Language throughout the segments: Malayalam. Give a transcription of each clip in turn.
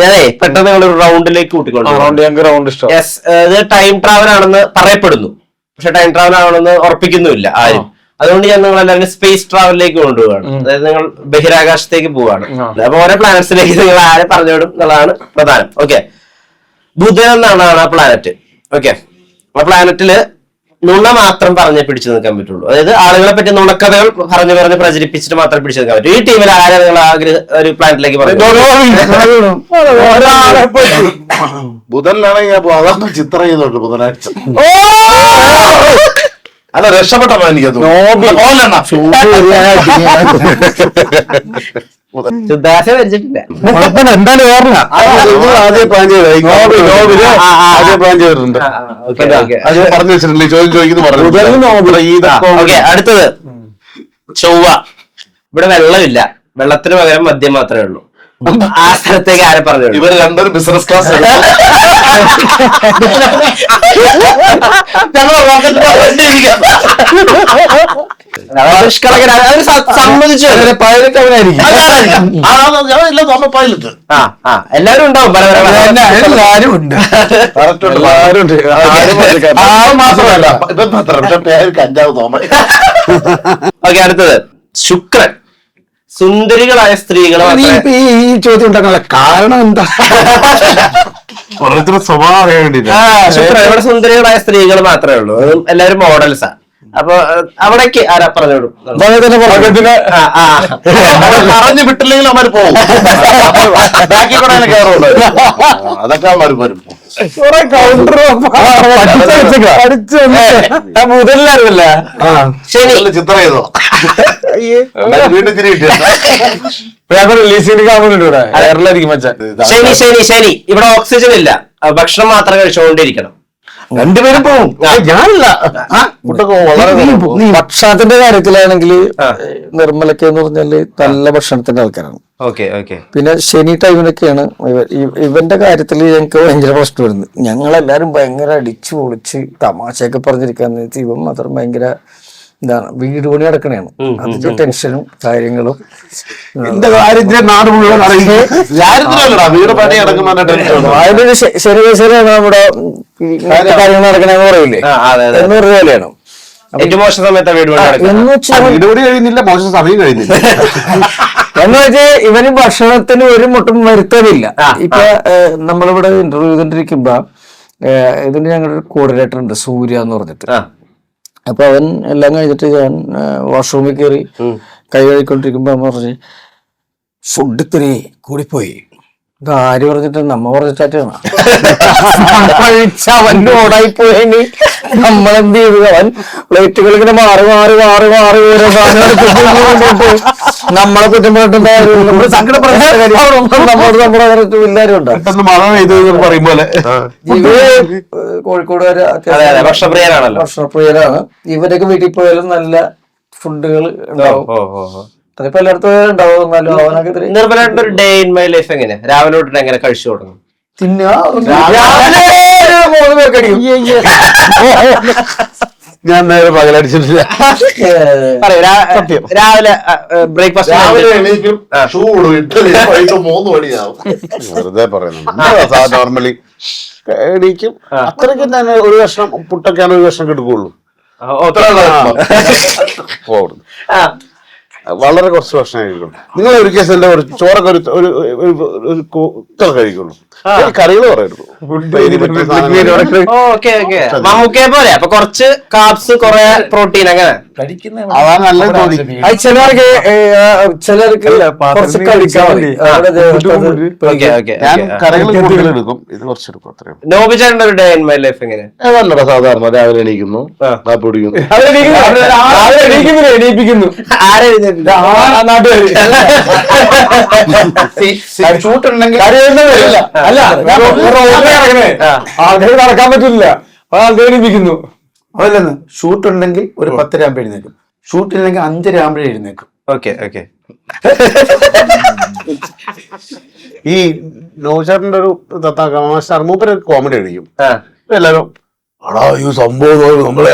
അതെ പെട്ടെന്ന് ഞങ്ങൾ റൗണ്ടിലേക്ക് കൂട്ടിക്കൊണ്ടു. യെസ്, ഇത് ടൈം ട്രാവൽ ആണെന്ന് പറയപ്പെടുന്നു, പക്ഷെ ടൈം ട്രാവൽ ആണെന്ന് ഉറപ്പിക്കുന്നുമില്ല ആരും. അതുകൊണ്ട് ഞാൻ നിങ്ങൾ എല്ലാവരും സ്പേസ് ട്രാവലിലേക്ക് കൊണ്ടുപോവാണ്. അതായത് നിങ്ങൾ ബഹിരാകാശത്തേക്ക് പോവാണ്. അപ്പൊ ഓരോ പ്ലാനറ്റ്സിലേക്ക് നിങ്ങൾ ആരെ പറഞ്ഞുവിടും എന്നുള്ളതാണ് പ്രധാനം. ഓക്കെ, ബുധൻ എന്നാണ് ആ പ്ലാനറ്റ്. ഓക്കെ, ആ പ്ലാനറ്റില് നുണ മാത്രം പറഞ്ഞ് പിടിച്ചു നിൽക്കാൻ പറ്റുള്ളൂ. അതായത് ആളുകളെ പറ്റി നുണക്കഥകൾ പറഞ്ഞ് പ്രചരിപ്പിച്ചിട്ട് മാത്രം പിടിച്ചു നിൽക്കാൻ പറ്റും. ഈ ടീമിൽ ആരെ നിങ്ങൾ ഒരു പ്ലാനറ്റിലേക്ക് പറഞ്ഞു? ബുധനിലാണെങ്കിൽ അതാണ് ചിത്രം ചെയ്യുന്നുണ്ട് ബുധനാഴ്ച. അല്ല, രക്ഷപ്പെട്ട എന്താണ് ഓർമ്മ? ആദ്യം പ്ലാൻ ചെയ്തിട്ടുണ്ട്, പറഞ്ഞു വെച്ചിട്ടുണ്ട്. ചോദ്യം ചോദിക്കുന്നു. അടുത്തത് ചൊവ്വ. ഇവിടെ വെള്ളമില്ല, വെള്ളത്തിന് പകരം മദ്യം മാത്രമേ ഉള്ളൂ. ആ സ്ഥലത്തേക്ക് ആരെ പറഞ്ഞു? ഇവർ രണ്ടൊരു ബിസിനസ് ക്ലാസ് സമ്മതിച്ചു. പൈലറ്റ് അവനായിരിക്കും. എല്ലാരും ഉണ്ടാവും, എല്ലാരും ഉണ്ട്. മാത്രമല്ല ഇവൻ മാത്രം പേര് കഞ്ചാവ് തോമ. ഓക്കെ, അടുത്തത് ശുക്രൻ. സുന്ദരികളായ സ്ത്രീകളെ ഈ ചോദ്യം ഉണ്ടാക്കാനുള്ള കാരണം എന്താ? ഓരോരുത്തരുടെ സ്വഭാവം അറിയാൻ വേണ്ടിട്ട്. ശുക്രൻ ഇവിടെ സുന്ദരികളായ സ്ത്രീകൾ മാത്രമേ ഉള്ളൂ, എല്ലാവരും മോഡൽസാ. അപ്പൊ അവിടേക്ക് ആരാ പറഞ്ഞോളൂ? പറഞ്ഞു വിട്ടില്ലെങ്കിൽ അവന്മാര് പോകും, ബാക്കി കൂടെ കയറുള്ളൂ. അതൊക്കെ അവന്മാർ വരും. മുതലല്ല ശരി, ചിത്രം ചെയ്തോ വീണ്ടും തിരി ശനി ശനി ശനി. ഇവിടെ ഓക്സിജൻ ഇല്ല, ഭക്ഷണം മാത്രം കഴിച്ചുകൊണ്ടിരിക്കണം. രണ്ടുപേരും പോവും, ഞാനില്ല. ഭക്ഷണത്തിന്റെ കാര്യത്തിലാണെങ്കിൽ നിർമ്മലക്ക എന്ന് പറഞ്ഞാല് നല്ല ഭക്ഷണത്തിന്റെ ആൾക്കാരാണ്. പിന്നെ ശനി ടൈമിലൊക്കെയാണ് ഇവന്റെ കാര്യത്തിൽ ഞങ്ങൾക്ക് ഭയങ്കര പ്രശ്നം വരുന്നത്. ഞങ്ങളെല്ലാരും ഭയങ്കര അടിച്ചു പൊളിച്ച് തമാശയൊക്കെ പറഞ്ഞിരിക്കാന്ന് വെച്ചാൽ ഇവൻ മാത്രം ഭയങ്കര എന്താണ് വീട് പണി നടക്കണേണ്. അതിന്റെ ടെൻഷനും കാര്യങ്ങളും എന്റെ കാര്യത്തിന്റെ നാട് മുഴുവൻ വീട് പണി അതിന്റെ ശനിവേശനാണ് നമ്മുടെ കാര്യങ്ങൾ നടക്കണെന്ന് പറയില്ലേ, എന്ന് പറഞ്ഞ പോലെയാണ്. ഏറ്റവും മോശം സമയത്ത് വീട് പണി കഴിയുന്നില്ല, മോശം സമയം കഴിയുന്നില്ല. എന്ന് വെച്ചാൽ ഇവന് ഭക്ഷണത്തിന് ഒരു മുട്ടും വരുത്തലില്ല. ഇപ്പൊ നമ്മളിവിടെ ഇന്റർവ്യൂ ചെയ്തോണ്ടിരിക്കുമ്പോ ഇതിന് ഞങ്ങളുടെ കോർഡിനേറ്റർ ഉണ്ട്, സൂര്യ എന്ന് പറഞ്ഞിട്ട്. അപ്പൊ അവൻ എല്ലാം കഴിഞ്ഞിട്ട് ഞാൻ വാഷ്റൂമിൽ കയറി കൈ കഴുകിക്കൊണ്ടിരിക്കുമ്പോ അമ്മ പറഞ്ഞു ഫുഡ് ഇത്തിരി കൂടിപ്പോയി. ഇത് ആര് പറഞ്ഞിട്ട്? നമ്മ പറഞ്ഞിട്ടാണ്. അവൻ ഓടായി പോയതിന് നമ്മളെന്ത് ചെയ്തു? അവൻ പ്ലേറ്റുകൾ ഇങ്ങനെ മാറി മാറി മാറി മാറി ഓരോ സാധനം നമ്മളെ കുറ്റപ്പെടുത്തുന്ന നമ്മള് സങ്കടപ്പെടുന്ന നമ്മുടെ എല്ലാരും ഉണ്ടാവും. മഴ പെയ്തു പറയുമ്പോലെ കോഴിക്കോടുകാര് ഭക്ഷണപ്രിയരാണല്ലോ, ഭക്ഷണപ്രിയരാണ്. ഇവരൊക്കെ വീട്ടിൽ പോയാലും നല്ല ഫുഡുകൾ ഉണ്ടാവും. അതിപ്പോ എല്ലായിടത്തും ഉണ്ടാവും. എന്നാലും അവനൊക്കെ നിർമ്മലയുടെ ഒരു ഡേ ഇൻ മൈ ലൈഫ് എങ്ങനെ? രാവിലെ തൊട്ടിട്ട് എങ്ങനെ കഴിച്ചു തുടങ്ങും? ഞാൻ നേരെ പകലടിച്ചിട്ടില്ല. രാവിലെ ബ്രേക്ക്ഫാസ്റ്റ് വൈകിട്ട് 3 മണിയാവും. വെറുതെ പറയുന്നു. നോർമലി എണീക്കും, അത്രയ്ക്കും തന്നെ ഒരു കഷ്ണം പുട്ടൊക്കെയാണ് ഒരു കഷ്ണം എടുക്കുള്ളൂ. വളരെ കുറച്ച് ഭക്ഷണം കഴിക്കുള്ളൂ. നിങ്ങൾ ഒരു കേസ് എന്റെ ചോറൊക്കെ ഒരു കഴിക്കുള്ളൂ, കറികൾ പറയരുത്. പോലെ അപ്പൊ കുറച്ച് കാർബ്സ്, കുറെ പ്രോട്ടീൻ അങ്ങനെ അതാണ് നല്ലത് തോന്നി. ചിലർക്ക് ഞാൻ കറികൾ കൂടുതൽ എടുക്കും, ഇത് കുറച്ചെടുക്കും, അത്രയും. നോബിചേട്ടൻ്റെ ഒരു ഡേ ഇൻ മൈ ലൈഫ് എങ്ങനെ? നല്ലതാ. സാധാരണ രാവിലെ എണീക്കുന്നു, കാപ്പി കുടിക്കുന്നു. എണീപ്പിക്കുന്നു ഷൂട്ടുണ്ടെങ്കിൽ നടക്കാൻ പറ്റില്ല, എണീപ്പിക്കുന്നു. അതല്ലെന്ന് ഷൂട്ട് ഉണ്ടെങ്കിൽ ഒരു 10 ആകുമ്പോൾ എഴുന്നേക്കും, ഷൂട്ടില്ലെങ്കിൽ 5:30 ആകുമ്പോഴേ എഴുന്നേക്കും. ഈ നോചാറിന്റെ ഒരു മൂപ്പര് കോമഡി അടിക്കും. എല്ലാരും ഈ സംഭവം നമ്മളെ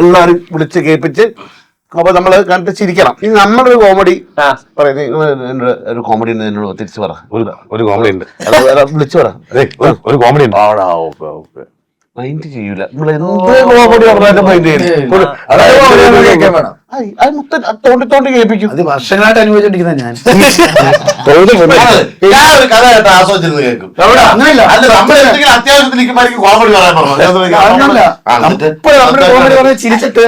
എല്ലാരും വിളിച്ച് കേൾപ്പിച്ച് അപ്പൊ നമ്മള് കണ്ടിട്ട് ചിരിക്കണം. ഇനി നമ്മുടെ ഒരു കോമഡി ആ. പറയുന്നത് ഒരു കോമഡി ഉണ്ട് എന്നോട് തിരിച്ചു പറ. ഒരു കോമഡി ഉണ്ട് വിളിച്ചു പറ. ഒരു കോമഡി ഉണ്ട്. മൈൻഡ് ചെയ്യൂല. നമ്മൾ എന്ത് കോമഡി പറഞ്ഞാലും മൈൻഡ് ചെയ്യും. തോണ്ടി തോണ്ടി കേൾപ്പിക്കും. അത് വർഷങ്ങളായിട്ട് അനുഭവിച്ചോണ്ടിരിക്കുന്ന ഞാൻ. ഞാനൊരു കഥ കേട്ട് ആസ്വദിച്ചിരുന്ന് കേൾക്കും. അങ്ങനെയല്ല. അത്യാവശ്യത്തിൽ നിൽക്കുമ്പോഴേക്കും കോമഡി പറയാൻ അങ്ങനല്ല. അപ്പോൾ നമ്മള് കോമഡി പറഞ്ഞ് ചിരിച്ചിട്ട്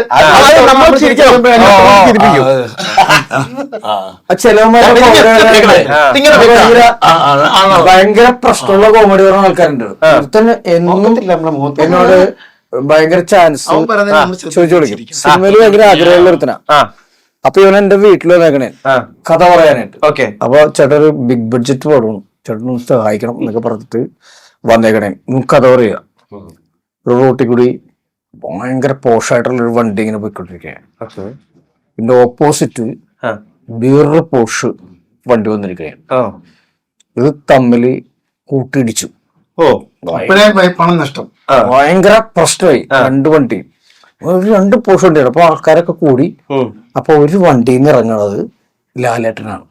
ഭയങ്കര പ്രശ്നമുള്ള കോമഡി പറഞ്ഞ ആൾക്കാരുണ്ട്. തന്നെ എന്നും എന്നോട് ഭയങ്കര ചാൻസ് ചോദിച്ചു കൊടുക്കും. സിനിമയിൽ ഭയങ്കര ആഗ്രഹമുള്ള ഒരുത്തനാ. അപ്പൊ ഇവൻ എന്റെ വീട്ടിൽ വന്നേക്കണേ കഥ പറയാനായിട്ട്. ഓക്കെ. അപ്പൊ ചേട്ടൻ ഒരു ബിഗ് ബഡ്ജറ്റ് പടവും ചേട്ടൻ സഹായിക്കണം എന്നൊക്കെ പറഞ്ഞിട്ട് വന്നേക്കണേ. കഥ പറയുക. ഒരു റോട്ടിൽ കൂടി ഭയങ്കര പോഷായിട്ടുള്ള ഒരു വണ്ടി ഇങ്ങനെ പോയിക്കൊണ്ടിരിക്കുകയാണ്. ഇതിന്റെ ഓപ്പോസിറ്റ് വേറൊരു പോഷ് വണ്ടി വന്നിരിക്കുകയാണ്. ഇത് തമ്മിൽ കൂട്ടിയിടിച്ചു. പണം നഷ്ടം. ഭയങ്കര പ്രശ്നമായി. രണ്ട് വണ്ടി, രണ്ട് പോഷ് വണ്ടിയാണ്. അപ്പൊ ആൾക്കാരൊക്കെ കൂടി. അപ്പൊ ഒരു വണ്ടിയിൽ നിന്ന് ഇറങ്ങണത് ലാലേട്ടനാണ്.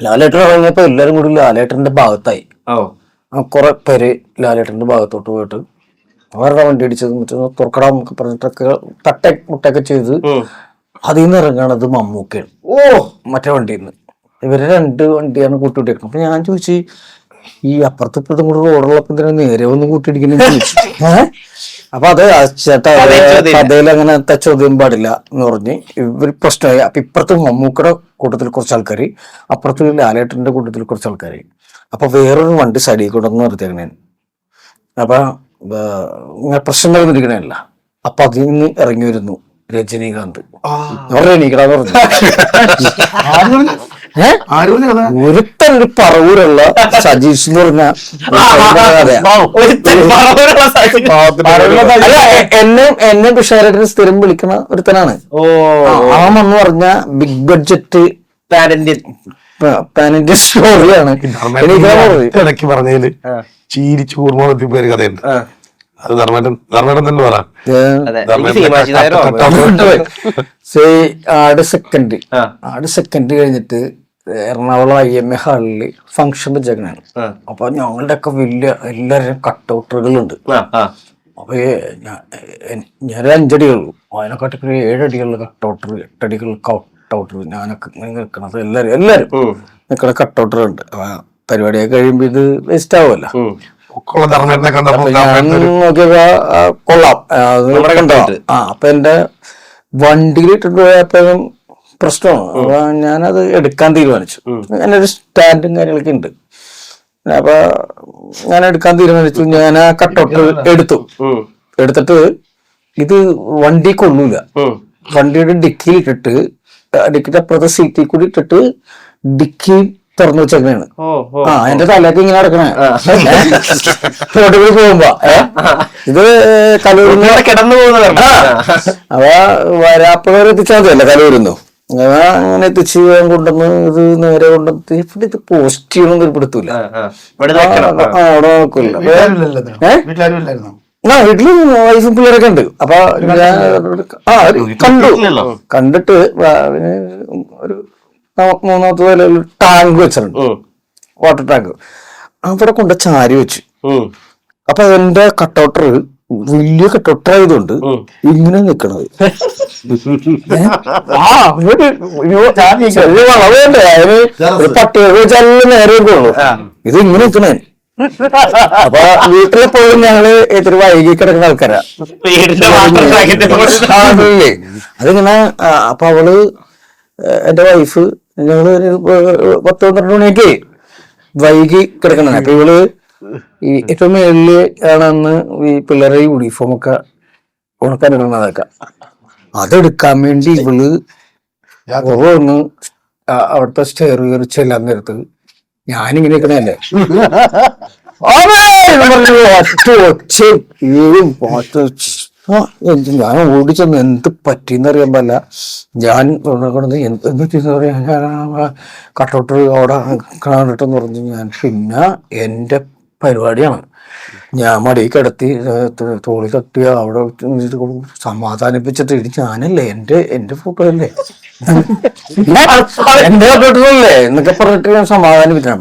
ലാലേട്ടൻ ഇറങ്ങിയപ്പോ എല്ലാരും കൂടി ലാലേട്ടന്റെ ഭാഗത്തായി. കുറെ പേര് ലാലേട്ടന്റെ ഭാഗത്തോട്ട് പോയിട്ട് അവരുടെ വണ്ടി അടിച്ചത് തുറക്കടാം എന്നൊക്കെ പറഞ്ഞിട്ടൊക്കെ മുട്ടൊക്കെ ചെയ്ത് അതിൽ നിന്ന് ഇറങ്ങണത് മമ്മൂക്കയാണ്. മറ്റേ വണ്ടിയിൽ നിന്ന്. ഇവര് രണ്ട് വണ്ടിയാണ് കൂട്ടിയിട്ടേക്കുന്നത്. അപ്പൊ ഞാൻ ചോദിച്ചു, ഈ അപ്പുറത്തും ഇപ്പുറത്തും കൂടെ റോഡുള്ളപ്പോ ഇതിനെ നേരെ ഒന്നും കൂട്ടിയിടിക്കുന്ന ചോദിച്ചു. അപ്പൊ അത് ചേട്ടാ കഥയിൽ അങ്ങനത്തെ ചോദ്യം പാടില്ല എന്ന് പറഞ്ഞ് ഇവർ പ്രശ്നമായി. അപ്പൊ ഇപ്പുറത്ത് മമ്മൂക്കയുടെ കൂട്ടത്തിൽ കുറച്ച് ആൾക്കാർ, അപ്പുറത്ത് ലാലേട്ടന്റെ കൂട്ടത്തിൽ കുറച്ച് ആൾക്കാർ. അപ്പൊ വേറൊരു വണ്ടി സൈഡിൽ കൊണ്ടുവന്ന് നിർത്തിയേക്കണേ. അപ്പൊ ഇങ്ങനെ പ്രശ്നം നടന്നിരിക്കണല്ല. അപ്പൊ അതിൽ നിന്ന് ഇറങ്ങി വരുന്നു രജനീകാന്ത്. എണീക്കടാന്ന് പറഞ്ഞു. ഒരുത്തൻ ഒരു പറവൂരുള്ള സജീഷ് എന്ന് പറഞ്ഞ എന്നെ പിഷാരേട്ടന് സ്ഥിരം വിളിക്കുന്ന ഒരുത്തനാണ്. എന്ന് പറഞ്ഞ ബിഗ് ബഡ്ജറ്റ് പാൻ ഇന്ത്യൻ സ്റ്റോറിയാണ്. ഇടയ്ക്ക് പറഞ്ഞതില് ചീരിച്ചു കൂർമ്മത്തി പേര് കഥയുണ്ട്. അത് ധർമ്മേട്ടൻ തന്നെ പറ. ആട് സെക്കൻഡ് കഴിഞ്ഞിട്ട് എറണാകുളം IMA ഹാളില് ഫംഗ്ഷൻ വെച്ചേക്കണാണ്. അപ്പൊ ഞങ്ങളുടെ ഒക്കെ വലിയ എല്ലാവരും കട്ടൗട്ടറുകളുണ്ട്. അപ്പൊ ഞാനൊരു 5 അടികളുള്ളൂ. അതിനെക്കാട്ടി 7 അടികളിൽ കട്ടൗട്ടർ, 8 അടികളിൽ കട്ടൗട്ടർ. ഞാനൊക്കെ നിൽക്കണത് എല്ലാരും നിൽക്കണ കട്ടൗട്ടറുണ്ട്. പരിപാടിയൊക്കെ കഴിയുമ്പോ ഇത് വേസ്റ്റ് ആവുമല്ലോ. ഞാൻ നോക്കിയപ്പോ കൊള്ളാം. അപ്പൊ എന്റെ വണ്ടിയിൽ ഇട്ടിട്ട് പോയപ്പോഴും പ്രശ്നമാണ്. അപ്പൊ ഞാനത് എടുക്കാൻ തീരുമാനിച്ചു. എൻ്റെ ഒരു സ്റ്റാൻഡും കാര്യങ്ങളൊക്കെ ഉണ്ട്. അപ്പൊ ഞാൻ എടുക്കാൻ തീരുമാനിച്ചു. ഞാൻ ആ കട്ടൗട്ട് എടുത്തിട്ട് ഇത് വണ്ടി കൊള്ളൂല. വണ്ടിയുടെ ഡിക്കിയിൽ ഇട്ടിട്ട് ഡിക്കിന്റെ അപ്പുറത്തെ സീറ്റിൽ കൂടി ഇട്ടിട്ട് ഡിക്കി തുറന്നു വെച്ചേക്കാണ്. എന്റെ തലയൊക്കെ ഇങ്ങനെ നടക്കണേ റോഡിൽ കൂടി പോകുമ്പോ. ഇത് കലൂരിന്ന് കിടന്നു പോകുന്നതാണ്. അവ വരാപ്പുഴ എത്തിച്ചാൽ മതിയല്ല കലൂരിന്നു. അങ്ങനെ എത്തിച്ച് കൊണ്ടുവന്ന് ഇത് നേരെ കൊണ്ടുവന്ന് ഇവിടെ ഇത് പോസ്റ്റ് ചെയ്യണമെന്ന് ഒരുപ്പെടുത്തൂല. അവിടെ നോക്കൂല. വീട്ടില് വൈഫും പിള്ളേരൊക്കെ ഉണ്ട്. അപ്പൊ കണ്ടിട്ട് ഒരു 3ാമത്തെ നിലയിൽ ടാങ്ക് വെച്ചിട്ടുണ്ട്, വാട്ടർ ടാങ്ക്. അവിടെ കൊണ്ട് ചാരി വെച്ചു. അപ്പൊ എന്റെ കട്ടൗട്ടർ വലിയ കട്ടൗട്ടർ ആയതുകൊണ്ട് ഇങ്ങനെ നിക്കണത്. വളവേണ്ടേ അതിന് പട്ടിക വെച്ചാലും നേരെ ഉള്ളൂ. ഇത് ഇങ്ങനെ നിക്കണേ. അപ്പൊ വീട്ടിലെപ്പോഴും ഞങ്ങള് ഇത്തിരി വൈകി കിടക്കുന്ന ആൾക്കാരാ. അതിങ്ങനെ അപ്പൊ അവള് എന്റെ വൈഫ് ഞങ്ങള് ഒരു 10-12 മണിയൊക്കെ വൈകി കിടക്കണ. അപ്പൊ ഇവള് ഈ ഏറ്റവും മേളില് ആണെന്ന് ഈ പിള്ളേരുടെ യൂണിഫോം ഒക്കെ ഉണക്കാനിടുന്നതൊക്കെ അതെടുക്കാൻ വേണ്ടി ഇവള് ഒന്ന് അവിടുത്തെ സ്റ്റെയർ കയറി ചെല്ലാൻ നേരത്ത് ഞാനിങ്ങനെ നിൽക്കണല്ലേ ഞാൻ ഓടിച്ചെന്ന് എന്ത് പറ്റിയെന്നറിയാൻ പറ്റില്ല. ഞാൻ എന്ത് പറ്റിയെന്ന് പറയാ, ഞാൻ കട്ടൗട്ട് അവിടെ കണ്ടിട്ടെന്ന് പറഞ്ഞു. ഞാൻ പിന്നെ എന്റെ പരിപാടിയാണ് ഞാൻ മടി കിടത്തി തോളി തട്ടി അവിടെ സമാധാനിപ്പിച്ചിട്ട് ഇത് ഞാനല്ലേ എന്റെ ഫോട്ടോ അല്ലേ എന്റെ ഫോട്ടോ അല്ലേ എന്നൊക്കെ പറഞ്ഞിട്ട് ഞാൻ സമാധാനിപ്പിക്കണം.